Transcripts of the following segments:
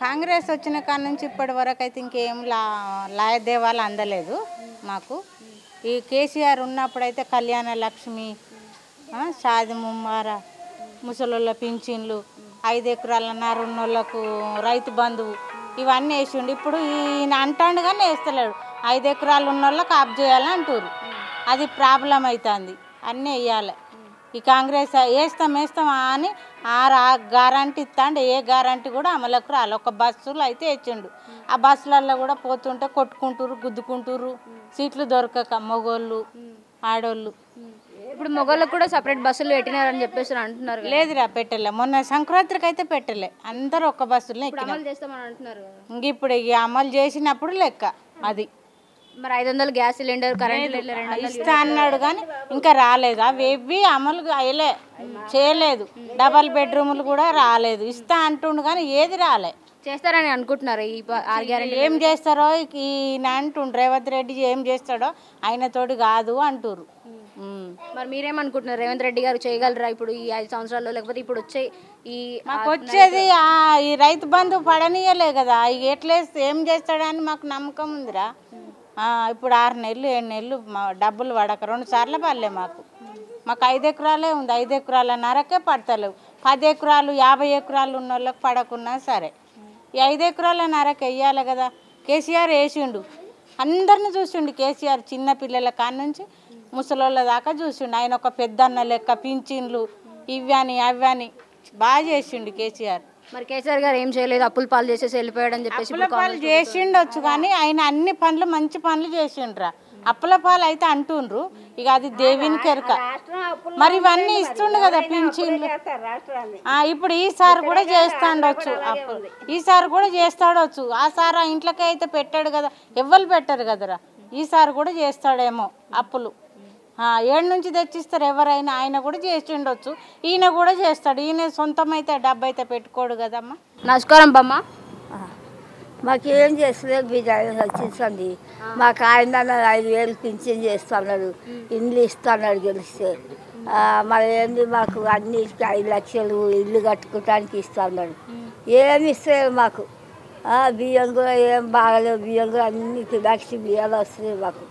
కాంగ్రెస్ వచ్చిన కాడ నుంచి ఇప్పటి వరకు అయితే ఇంకేం లాయదేవాలు అందలేదు మాకు. ఈ కేసీఆర్ ఉన్నప్పుడైతే కళ్యాణ లక్ష్మి, షాది ముమ్మార, ముసలోళ్ళ పింఛన్లు, 5 ఎకరాల నర ఉన్నోళ్ళకు రైతు బంధువు ఇవన్నీ వేసిండు. ఇప్పుడు ఈయన అంటాడు కానీ వేస్తలేడు. 5 ఎకరాలు ఉన్నోళ్ళకి ఆఫ్ చేయాలని అంటారు. అది ప్రాబ్లం అవుతుంది. అన్నీ వేయాలి. ఈ కాంగ్రెస్ వేస్తామా అని గ్యారంటీ ఇస్తాండు. ఏ గ్యారంటీ కూడా అమలుకు రాలి. ఒక బస్సులు అయితే ఇచ్చిండు. ఆ బస్సులలో కూడా పోతుంటే కొట్టుకుంటారు, గుద్దుకుంటారు, సీట్లు దొరకక మగోళ్ళు ఆడోళ్ళు. ఇప్పుడు మొగోళ్ళకు కూడా సపరేట్ బస్సులు పెట్టినారని చెప్పేసి అంటున్నారు. లేదురా, పెట్టలే. మొన్న సంక్రాంతికి అయితే పెట్టలే. అందరూ ఒక్క బస్సులో అమలు చేస్తామని అంటున్నారు. ఇంక ఇప్పుడు అమలు చేసినప్పుడు లెక్క అది. మరి 500 గ్యాస్ సిలిండర్ కరెంట్ ఇస్తా అన్నాడు కానీ ఇంకా రాలేదు. అవి అమలు చేయలేదు. డబల్ బెడ్రూములు కూడా రాలేదు. ఇస్తా అంటుండు కానీ ఏది రాలే. చేస్తారని అనుకుంటున్నారు. ఈ 6 గ్యారెంటీ ఏం చేస్తారో ఈయన అంటుండ్రు. రేవంత్ రెడ్డి ఏం చేస్తాడో ఆయనతోటి కాదు అంటుర్రు. మరి మీరేమనుకుంటున్నారు? రేవంత్ రెడ్డి గారు చేయగలరా ఇప్పుడు ఈ 5 సంవత్సరాల్లో? లేకపోతే ఇప్పుడు వచ్చే మాకు వచ్చేది ఈ రైతు బంధు పడనీయలే కదా. ఎట్లేస్తే ఏం చేస్తాడని మాకు నమ్మకం ఉందిరా. ఇప్పుడు 6 నెలలు 7 నెలలు డబ్బులు పడక 2 సార్లు పడలే మాకు. 5 ఎకరాలే ఉంది. 5 ఎకరాల నరకే పడతలేవు. 10 ఎకరాలు 50 ఎకరాలు ఉన్న వాళ్ళకి పడకున్నా సరే. ఈ 5 ఎకరాల నరకే వేయాలి కదా. కేసీఆర్ వేసిండు. అందరిని చూసిండు కేసీఆర్. చిన్న పిల్లల కాడ నుంచి ముసలోళ్ళ దాకా చూసిండు. ఆయన ఒక పెద్దన్న లెక్క పింఛన్లు ఇవ్వని అవ్వని బాగా చేసిండు కేసీఆర్. మరి కేసీఆర్ గారు ఏం చేయలేదు, అప్పుల పాలు చేసేసి వెళ్ళిపోయాడని చెప్పేసి. అప్పుల పాలు చేసిండొచ్చు కానీ ఆయన అన్ని పనులు మంచి పనులు చేసిండ్రా. అప్పుల పాలు అయితే అంటుండ్రు. ఇక అది దేవునికి ఎరక. మరి ఇవన్నీ ఇస్తుండు కదా పింఛన్లు. ఇప్పుడు ఈసారి కూడా చేస్తాడొచ్చు. అప్పుడు ఈసారి కూడా చేస్తాడొచ్చు. ఆ సార్ ఆ ఇంట్లోకి అయితే పెట్టాడు కదా. ఎవ్వరు పెట్టరు కదరా. ఈసారి కూడా చేస్తాడేమో అప్పులు. 7 నుంచి తెచ్చిస్తారు ఎవరైనా. ఆయన కూడా చేసిండొచ్చు. ఈయన కూడా చేస్తాడు. ఈయన సొంతం అయితే డబ్బు అయితే పెట్టుకోడు కదమ్మా. నమస్కారం బమ్మ. మాకేం చేస్తలేదు. బిజాయి వచ్చింది. మాకు ఆయన 5,000 పింఛన్ చేస్తున్నాడు. ఇండ్లు ఇస్తున్నాడు గెలిస్తే. మరి ఏంది మాకు అన్నిటికీ 5 లక్షలు ఇల్లు కట్టుకోవడానికి ఇస్తున్నాడు. ఏమి ఇస్తలేదు మాకు. బియ్యం కూడా ఏం బాగలేవు. బియ్యం కూడా అన్ని లక్ష బియ్యాలు వస్తున్నాయి మాకు.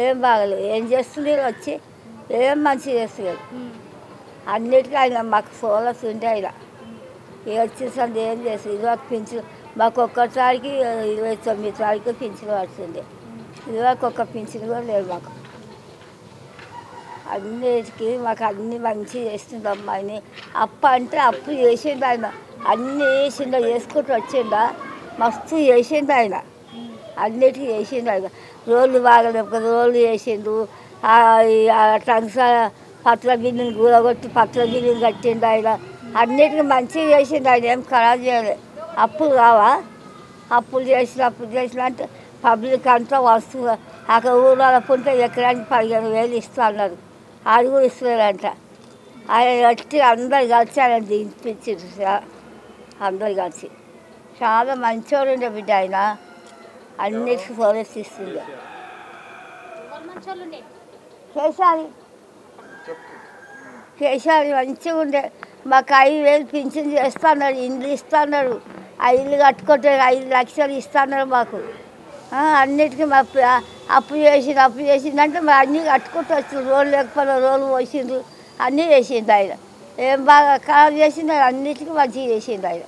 ఏం బాగలేవు. ఏం చేస్తుంది వచ్చి ఏం మంచిగా చేస్తలేదు. అన్నిటికీ ఆయన మాకు సోలస్ ఉంటే ఆయన వచ్చేసండి ఏం చేస్తుంది. ఇదివరకు పింఛన్ మాకు ఒక్కసారికి 29 తారీఖు పింఛన్ పడుతుంది. ఇదివరకు ఒక్క పింఛన్ కూడా లేదు మాకు. అన్నిటికీ మాకు అన్నీ మంచిగా చేస్తుంది అమ్మాయిని. అప్పు అంటే అప్పు చేసిండు ఆయన. అన్నీ వేసిండ చేసుకుంటూ వచ్చిండా. మస్తు చేసిండు ఆయన. అన్నిటికీ చేసిండు ఆయన. రోడ్లు బాగలేవు. రోడ్లు చేసిండు. టంక్స్ పత్ర బిల్లుని కూరగొట్టి పత్ర బిల్లుని కట్టిండు ఆయన. అన్నిటికీ మంచిగా చేసిండు ఆయన. ఏం ఖరాబ్ చేయలేదు. అప్పులు కావా? అప్పులు చేసిన అంటే పబ్లిక్ అంతా వస్తుంది. అక్కడ ఊళ్ళో పుంటే ఎకరానికి 15,000 ఇస్తా అన్నారు. అది కూడా ఇస్తున్నారంట. ఆయన కట్టి అందరు కలిసి ఆయన దింపించారు. అందరు కలిసి చాలా మంచివాడు ఉండే బిడ్డ ఆయన. అన్నిటికీ ప్రోత్సహిస్తుంది. కేసీఆర్ మంచిగా ఉండే. మాకు 5,000 పింఛన్ చేస్తున్నాడు. ఇండ్లు ఇస్తున్నాడు. ఆ ఇల్లు కట్టుకుంటే 5 లక్షలు ఇస్తున్నాడు మాకు. అన్నిటికీ మా అప్పు చేసిందంటే మరి అన్నీ కట్టుకుంటూ వచ్చిండ్రు. రోడ్లు లేకపోతే రోడ్లు పోసిండ్రు. అన్నీ చేసిండు ఆయన. ఏం బాగా ఖరాబ్ చేసిండు. అన్నిటికీ మంచిగా చేసిండు ఆయన.